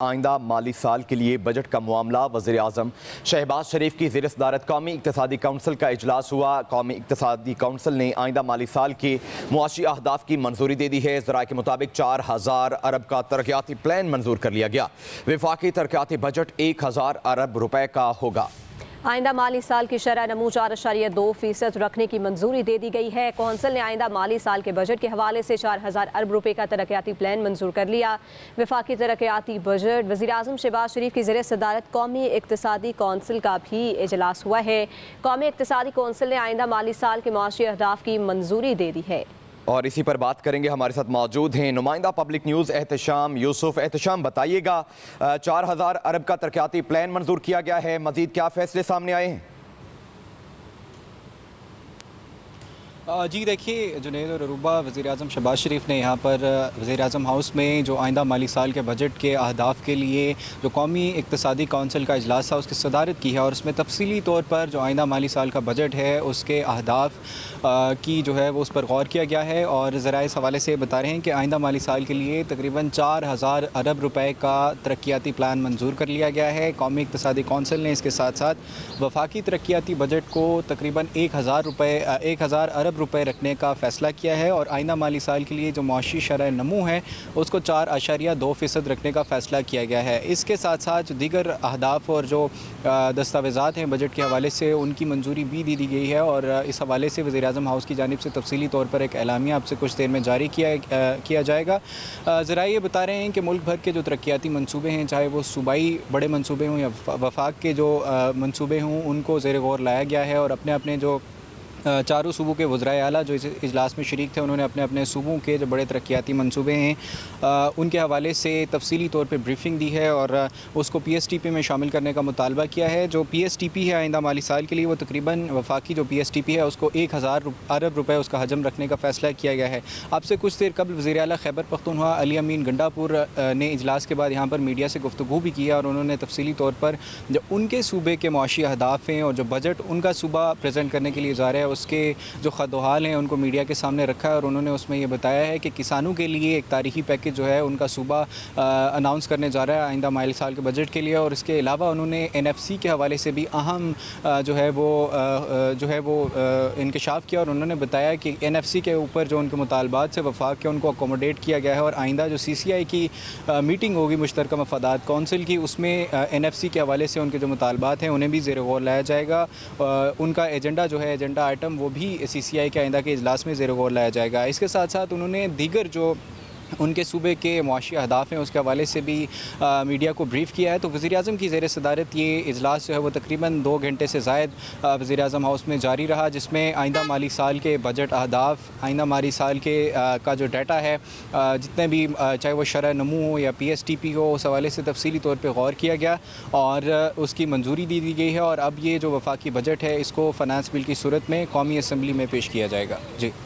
आइंदा माली साल के लिए बजट का मामला वज़ीर आज़म शहबाज शरीफ की ज़ेर सदारत कौमी इक़्तिसादी कौंसिल का इजलास हुआ। कौमी इक़्तिसादी कौंसिल ने आइंदा माली साल के मुआशी अहदाफ की मंजूरी दे दी है। ज़राए के मुताबिक 4000 अरब का तरक्याती प्लान मंजूर कर लिया गया। वफाकी तरक्याती बजट 1000 अरब रुपए का होगा। आइंदा माली साल की शरह नमू 4.2% रखने की मंजूरी दे दी गई है। कौंसिल ने आइंदा माली साल के बजट के हवाले से 4000 अरब रुपए का तरक्याती प्लान मंजूर कर लिया। वफाकी तरक्याती बजट वज़ीर आज़म शहबाज शरीफ की ज़ेर सदारत कौमी इक़्तिसादी कौंसिल का भी इजलास हुआ है। कौमी इक़्तिसादी कौंसिल ने आइंदा माली साल के मुआशी अहदाफ की मंजूरी दे दी है। और इसी पर बात करेंगे, हमारे साथ मौजूद हैं नुमाइंदा पब्लिक न्यूज़ एहतशाम यूसुफ। एहतशाम, बताइएगा, 4000 अरब का तरक्याती प्लान मंजूर किया गया है, मजीद क्या फैसले सामने आए हैं? जी देखिए, जुनैद और अरूबा, वज़ीर आज़म शहबाज शरीफ ने यहाँ पर वज़ीर आज़म हाउस में जो आइंदा माली साल के बजट के अहदाफ के लिए जो कौमी इक़्तिसादी कौंसिल का इजलास था उसकी सदारत की है और उसमें तफसीली तौर पर जो आइंदा माली साल का बजट है उसके अहदाफ की जो है वो उस पर गौर किया गया है। और ज़रा इस हवाले से बता रहे हैं कि आइंदा माली साल के लिए तकरीबन 4000 अरब रुपए का तरक्याती प्लान मंजूर कर लिया गया है। कौमी इक़्तिसादी कौंसिल ने इसके साथ साथ वफाकी तरक्याती बजट को तकरीबन 1000 अरब रुपए रखने का फ़ैसला किया है और आइंदा माली साल के लिए जो मुआशी शरह नमू है उसको 4.2% रखने का फ़ैसला किया गया है। इसके साथ साथ जो दीगर अहदाफ और जो दस्तावेज़ात हैं बजट के हवाले से उनकी मंजूरी भी दी गई है और इस हवाले से वज़ीर आज़म हाउस की जानिब से तफसीली तौर पर एक एलामिया आपसे कुछ देर में जारी किया जाएगा। ज़रा ये बता रहे हैं कि मुल्क भर के जो तरक्याती मनसूबे हैं, चाहे वो सूबाई बड़े मनसूबे हों या वफाक के जो मनसूबे हों, उनको ज़ेर गौर लाया गया है और अपने अपने जो चारों सूबों के वज़राए आला जो इस इजलास में शरीक थे उन्होंने अपने अपने सूबों के जो बड़े तरक्याती मनसूबे हैं उनके हवाले से तफसीली तौर पर ब्रीफिंग दी है और उसको PSTP में शामिल करने का मुतालबा किया है। जो PSTP है आइंदा माली साल के लिए वो तकरीबन वफाकी जो PSTP है उसको 1000 अरब रुपए उसका हजम रखने का फ़ैसला किया गया है। आपसे कुछ देर कबल वज़ीर आला खैबर पख्तूनख्वा अली अमीन गंडापुर ने इजलास के बाद यहाँ पर मीडिया से गुफ्तगू भी किया और उन्होंने तफसीली तौर पर जो उनके सूबे के मुआशी अहदाफ हैं और जो बजट उनका सूबा प्रेजेंट करने के लिए जा रहा है उसके जो खदोहाल हैं उनको मीडिया के सामने रखा है और उन्होंने उसमें ये बताया है कि किसानों के लिए एक तारीखी पैकेज जो है उनका सूबा अनाउंस करने जा रहा है आइंदा माली साल के बजट के लिए। और इसके अलावा उन्होंने NFC के हवाले से भी अहम जो है वो इंकशाफ किया और उन्होंने बताया कि NFC के ऊपर जो उनके मुतालबात से वफाक के उनको अकोमोडेट किया गया है और आइंदा जो CCI की मीटिंग होगी मुश्तरका मफादात कौंसिल की, उसमें NFC के हवाले से उनके जो मुतालबात हैं उन्हें भी ज़ेर गौर लाया जाएगा। उनका एजेंडा जो है एजेंडा आइटम वो भी CCI के आइंदा के इजलास में ज़ेर गौर लाया जाएगा। इसके साथ साथ उन्होंने दीगर जो उनके सूबे के मुआशी अहदाफ हैं उसके हवाले से भी मीडिया को ब्रीफ़ किया है। तो वज़ीर आज़म की ज़ेर सदारत ये इजलास जो है वो तकरीबन 2 घंटे से ज़ायद वज़ीर आज़म हाउस में जारी रहा, जिसमें आइंदा माली साल के बजट अहदाफ, आइंदा माली साल के का जो डाटा है जितने भी चाहे वो शरह नमू हो या PSTP हो, उस हवाले से तफसीली तौर पर गौर किया गया और उसकी मंजूरी दी गई है और अब ये जो वफाकी बजट है इसको फ़ाइनेंस बिल की सूरत में कौमी असम्बली में पेश किया जाएगा। जी।